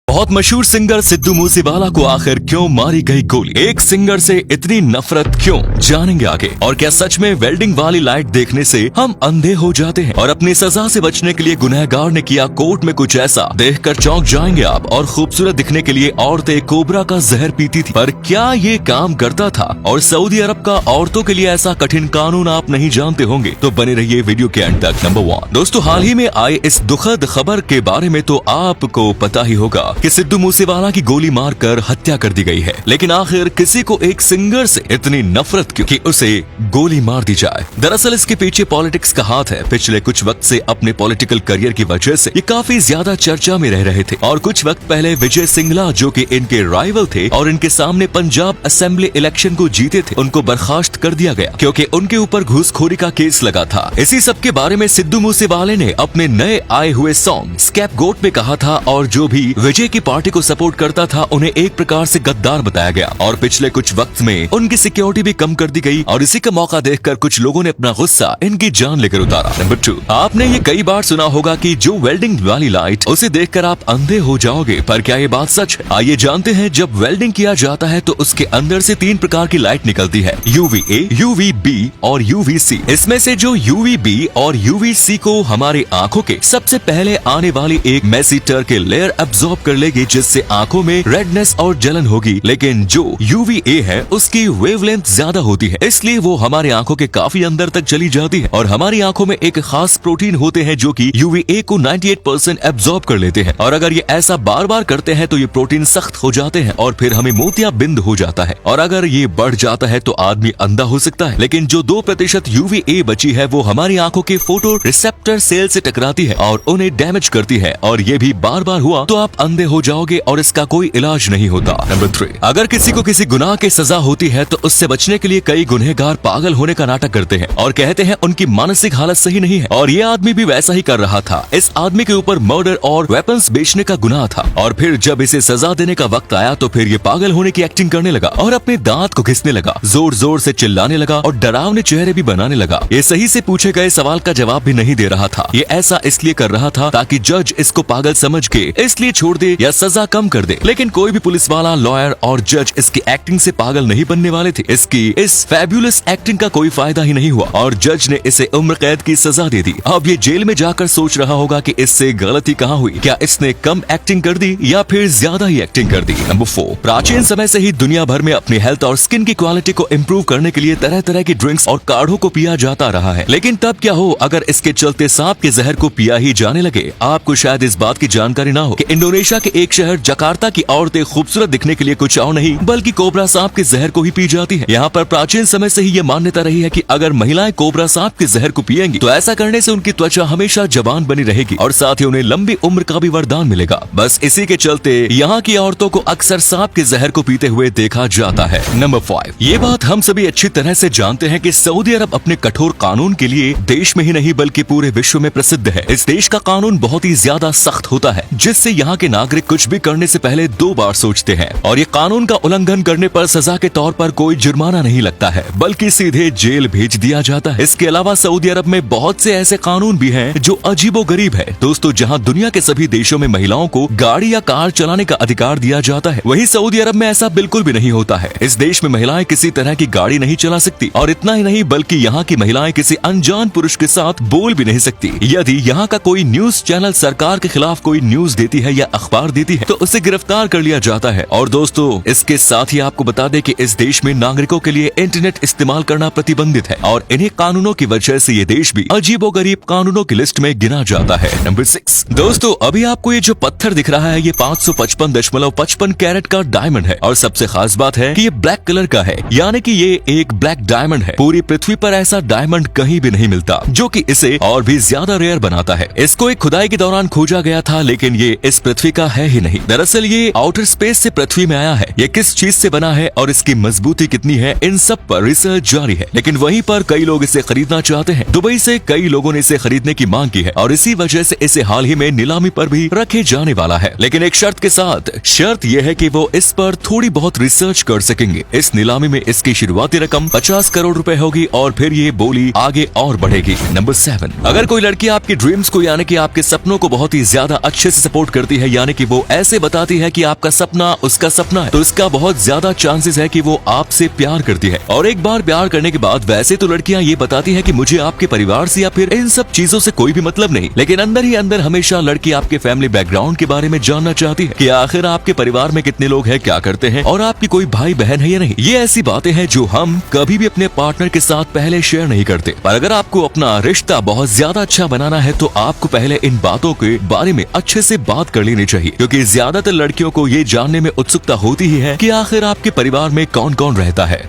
बहुत मशहूर सिंगर सिद्धू मूसेवाला को आखिर क्यों मारी गई गोली? एक सिंगर से इतनी नफरत क्यों? जानेंगे आगे। और क्या सच में वेल्डिंग वाली लाइट देखने से हम अंधे हो जाते हैं? और अपनी सजा से बचने के लिए गुनहगार ने किया कोर्ट में कुछ ऐसा, देखकर चौंक जाएंगे आप। और खूबसूरत दिखने के लिए औरतें कोबरा का जहर पीती थी, पर क्या ये काम करता था? और सऊदी अरब का औरतों के लिए ऐसा कठिन कानून आप नहीं जानते होंगे, तो बने रहिए वीडियो के एंड तक। नंबर 1 दोस्तों, हाल ही में आए इस दुखद खबर के बारे में तो आपको पता ही होगा कि सिद्धू मूसेवाला की गोली मारकर हत्या कर दी गई है। लेकिन आखिर किसी को एक सिंगर से इतनी नफरत क्यों कि उसे गोली मार दी जाए? दरअसल इसके पीछे पॉलिटिक्स का हाथ है। पिछले कुछ वक्त से अपने पॉलिटिकल करियर की वजह से ये काफी ज्यादा चर्चा में रह रहे थे। और कुछ वक्त पहले विजय सिंगला, जो कि इनके राइवल थे और इनके सामने पंजाब असेंबली इलेक्शन को जीते थे, उनको बर्खास्त कर दिया गया क्योंकि उनके ऊपर घूसखोरी का केस लगा था। इसी सब के बारे में सिद्धू मूसेवाले ने अपने नए आए हुए सॉन्ग स्कैपगोट में कहा था, और जो भी विजय की पार्टी को सपोर्ट करता था उन्हें एक प्रकार से गद्दार बताया गया। और पिछले कुछ वक्त में उनकी सिक्योरिटी भी कम कर दी गई, और इसी का मौका देखकर कुछ लोगों ने अपना गुस्सा इनकी जान लेकर उतारा। नंबर 2, आपने ये कई बार सुना होगा कि जो वेल्डिंग वाली लाइट, उसे देखकर आप अंधे हो जाओगे, पर क्या ये बात सच है? आइए जानते हैं। जब वेल्डिंग किया जाता है तो उसके अंदर से 3 प्रकार की लाइट निकलती है, UVA, UVB और UVC। इसमें से जो UVB और UVC को हमारी आंखों के सबसे पहले आने वाली एक मेसिटर के लेयर एब्जॉर्ब कर लेगी, जिससे आंखों में रेडनेस और जलन होगी। लेकिन जो UVA है उसकी वेवलेंथ ज्यादा होती है, इसलिए वो हमारी आंखों के काफी अंदर तक चली जाती है। और हमारी आंखों में एक खास प्रोटीन होते हैं जो कि UVA को 98% एब्जॉर्ब कर लेते हैं। और अगर ये ऐसा बार बार करते हैं तो ये प्रोटीन सख्त हो जाते हैं और फिर हमें मोतियाबिंद हो जाता है। और अगर ये बढ़ जाता है तो आदमी अंधा हो सकता है। लेकिन जो 2% UVA बची है वो हमारी आंखों के फोटो रिसेप्टर सेल से टकराती है और उन्हें डैमेज करती है। और ये भी बार बार हुआ तो आप अंधे हो जाओगे और इसका कोई इलाज नहीं होता। नंबर 3, अगर किसी को किसी गुनाह की सजा होती है तो उससे बचने के लिए कई गुनहगार पागल होने का नाटक करते हैं और कहते हैं उनकी मानसिक हालत सही नहीं है। और ये आदमी भी वैसा ही कर रहा था। इस आदमी के ऊपर मर्डर और वेपन्स बेचने का गुनाह था, और फिर जब इसे सजा देने का वक्त आया तो फिर ये पागल होने की एक्टिंग करने लगा और अपने दांत को घिसने लगा, जोर जोर से चिल्लाने लगा और डरावने चेहरे भी बनाने लगा। ये सही से पूछे गए सवाल का जवाब भी नहीं दे रहा था। ये ऐसा इसलिए कर रहा था ताकि जज इसको पागल समझ के इसलिए छोड़ दे या सजा कम कर दे। लेकिन कोई भी पुलिस वाला, लॉयर और जज इसकी एक्टिंग से पागल नहीं बनने वाले थे। इसकी इस फैब्युलस एक्टिंग का कोई फायदा ही नहीं हुआ और जज ने इसे उम्र कैद की सजा दे दी। अब ये जेल में जाकर सोच रहा होगा कि इससे गलती कहाँ हुई, क्या इसने कम एक्टिंग कर दी या फिर ज्यादा ही एक्टिंग कर दी। नंबर 4, प्राचीन समय से ही दुनिया भर में अपनी हेल्थ और स्किन की क्वालिटी को इम्प्रूव करने के लिए तरह तरह की ड्रिंक्स और काढ़ों को पिया जाता रहा है। लेकिन तब क्या हो अगर इसके चलते सांप के जहर को पिया ही जाने लगे? आपको शायद इस बात की जानकारी ना हो कि इंडोनेशिया के एक शहर जकार्ता की औरतें खूबसूरत दिखने के लिए कुछ और नहीं बल्कि कोबरा सांप के जहर को ही पी जाती है। यहाँ पर प्राचीन समय से ही ये मान्यता रही है कि अगर महिलाएं कोबरा सांप के जहर को पिएंगी तो ऐसा करने से उनकी त्वचा हमेशा जवान बनी रहेगी और साथ ही उन्हें लंबी उम्र का भी वरदान मिलेगा। बस इसी के चलते यहाँ की औरतों को अक्सर सांप के जहर को पीते हुए देखा जाता है। नंबर 5, ये बात हम सभी अच्छी तरह से जानते हैं कि सऊदी अरब अपने कठोर कानून के लिए देश में ही नहीं बल्कि पूरे विश्व में प्रसिद्ध है। इस देश का कानून बहुत ही ज्यादा सख्त होता है, जिससे यहाँ के नागरिक कुछ भी करने से पहले 2 बार सोचते हैं। और ये कानून का उल्लंघन करने पर सजा के तौर पर कोई जुर्माना नहीं लगता है बल्कि सीधे जेल भेज दिया जाता है। इसके अलावा सऊदी अरब में बहुत से ऐसे कानून भी हैं जो अजीबोगरीब है। दोस्तों, जहां दुनिया के सभी देशों में महिलाओं को गाड़ी या कार चलाने का अधिकार दिया जाता है, वहीं सऊदी अरब में ऐसा बिल्कुल भी नहीं होता है। इस देश में महिलाएं किसी तरह की गाड़ी नहीं चला सकती, और इतना ही नहीं बल्कि यहाँ की महिलाएं किसी अनजान पुरुष के साथ बोल भी नहीं सकती। यदि यहाँ का कोई न्यूज चैनल सरकार के खिलाफ कोई न्यूज देती है या अखबार देती है तो उसे गिरफ्तार कर लिया जाता है। और दोस्तों, इसके साथ ही आपको बता दें कि इस देश में नागरिकों के लिए इंटरनेट इस्तेमाल करना प्रतिबंधित है, और इन्हीं कानूनों की वजह से ये देश भी अजीबोगरीब कानूनों की लिस्ट में गिना जाता है। नंबर 6, दोस्तों, अभी आपको ये जो पत्थर दिख रहा है ये 555.55 कैरेट का डायमंड है, और सबसे खास बात है कि ये ब्लैक कलर का है, यानी कि ये एक ब्लैक डायमंड है। पूरी पृथ्वी पर ऐसा डायमंड कहीं भी नहीं मिलता, जो कि इसे और भी ज्यादा रेयर बनाता है। इसको एक खुदाई के दौरान खोजा गया था, लेकिन ये इस पृथ्वी का है ही नहीं। दरअसल ये आउटर स्पेस से पृथ्वी में आया है। ये किस चीज से बना है और इसकी मजबूती कितनी है, इन सब पर रिसर्च जारी है। लेकिन वहीं पर कई लोग इसे खरीदना चाहते हैं। दुबई से कई लोगों ने इसे खरीदने की मांग की है और इसी वजह से इसे हाल ही में नीलामी पर भी रखे जाने वाला है, लेकिन एक शर्त के साथ। शर्त यह है कि वो इस पर थोड़ी बहुत रिसर्च कर सकेंगे। इस नीलामी में इसकी शुरुआती रकम 50 करोड़ रुपए होगी और फिर ये बोली आगे और बढ़ेगी। नंबर 7, अगर कोई लड़की आपके ड्रीम्स को यानी कि आपके सपनों को बहुत ही ज्यादा अच्छे से सपोर्ट करती है, यानी कि वो ऐसे बताती है कि आपका सपना उसका सपना है, तो इसका बहुत ज्यादा चांसेस है कि वो आपसे प्यार करती है। और एक बार प्यार करने के बाद वैसे तो लड़कियां ये बताती है कि मुझे आपके परिवार से या फिर इन सब चीजों से कोई भी मतलब नहीं, लेकिन अंदर ही अंदर हमेशा लड़की आपके फैमिली बैकग्राउंड के बारे में जानना चाहती है कि आखिर आपके परिवार में कितने लोग हैं, क्या करते हैं और आपकी कोई भाई बहन है या नहीं। ये ऐसी बातें हैं जो हम कभी भी अपने पार्टनर के साथ पहले शेयर नहीं करते, पर अगर आपको अपना रिश्ता बहुत ज्यादा अच्छा बनाना है तो आपको पहले इन बातों के बारे में अच्छे से बात कर लेनी चाहिए, क्योंकि ज्यादातर लड़कियों को ये जानने में उत्सुकता होती ही है कि आखिर आपके परिवार में कौन कौन रहता है।